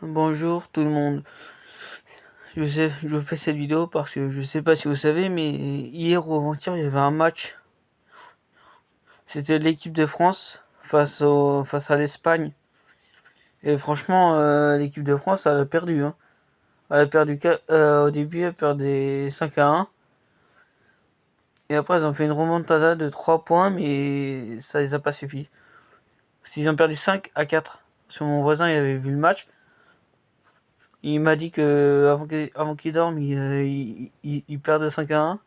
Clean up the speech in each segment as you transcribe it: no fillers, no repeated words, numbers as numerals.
Bonjour tout le monde. Je fais cette vidéo parce que je sais pas si vous savez, mais hier ou avant-hier, il y avait un match. C'était l'équipe de France face à l'Espagne. Et franchement, l'équipe de France, elle a perdu, hein. Elle a perdu au début, elle perdait 5-1. Et après, ils ont fait une remontada de 3 points, mais ça les a pas suffi. Ils ont perdu 5-4. Sur mon voisin, il avait vu le match. Il m'a dit que avant qu'il dorme, il perd de 5-1.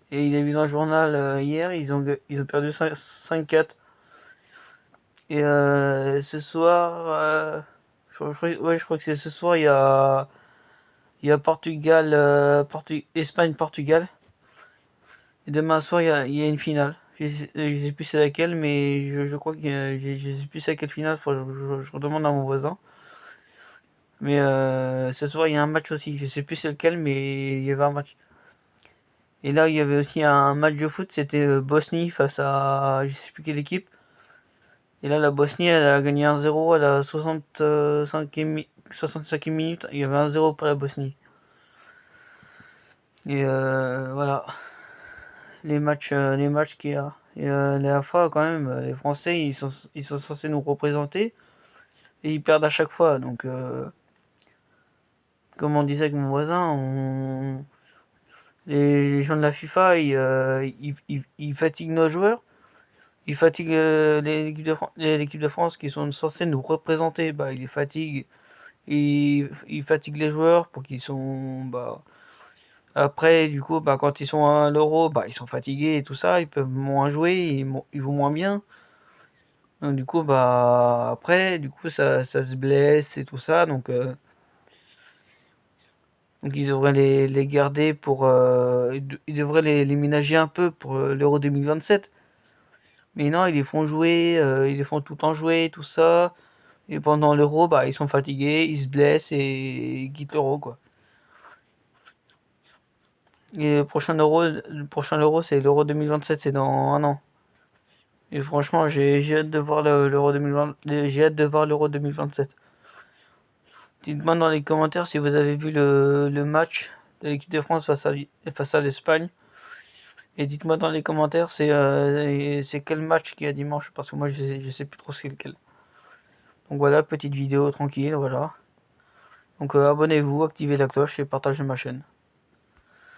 Et il a vu dans le journal hier, ils ont perdu 5-4. Et ce soir, je crois que c'est ce soir, il y a Portugal, Espagne-Portugal. Et demain soir, il y a une finale. Je sais plus c'est laquelle, mais je crois que je sais plus c'est laquelle finale. Faut que je redemande à mon voisin. Mais ce soir, il y a un match aussi. Je sais plus c'est lequel, mais il y avait un match. Et là, il y avait aussi un match de foot. C'était Bosnie face à je sais plus quelle équipe. Et là, la Bosnie, elle a gagné 1-0 à la 65e minute. Il y avait 1-0 pour la Bosnie. Et voilà, les matchs qu'il y a. Et la fois, quand même, les Français, ils sont censés nous représenter. Et ils perdent à chaque fois. Donc, comme on disait avec mon voisin, les gens de la FIFA, ils fatiguent nos joueurs. Ils fatiguent l'équipe de France qui sont censés nous représenter. Bah, ils les fatiguent. Ils fatiguent les joueurs pour qu'ils sont. Bah, après, du coup, bah, quand ils sont à l'Euro, bah, ils sont fatigués et tout ça. Ils peuvent moins jouer. Ils jouent moins bien. Donc, du coup, bah, après, du coup, ça se blesse et tout ça. Donc ils devraient les garder pour. Ils devraient les ménager un peu pour l'Euro 2027. Mais non, ils les font jouer. Ils les font tout le temps jouer, tout ça. Et pendant l'Euro, bah, ils sont fatigués, ils se blessent et ils quittent l'Euro, quoi. Et le prochain Euro, c'est l'Euro 2027, c'est dans un an. Et franchement, j'ai hâte de voir l'Euro 2020, j'ai hâte de voir l'Euro 2027. Dites-moi dans les commentaires si vous avez vu le match de l'équipe de France face à l'Espagne. Et dites-moi dans les commentaires c'est quel match qu'il y a dimanche, parce que moi je sais plus trop c'est lequel. Donc voilà, petite vidéo tranquille, voilà. Donc abonnez-vous, activez la cloche et partagez ma chaîne.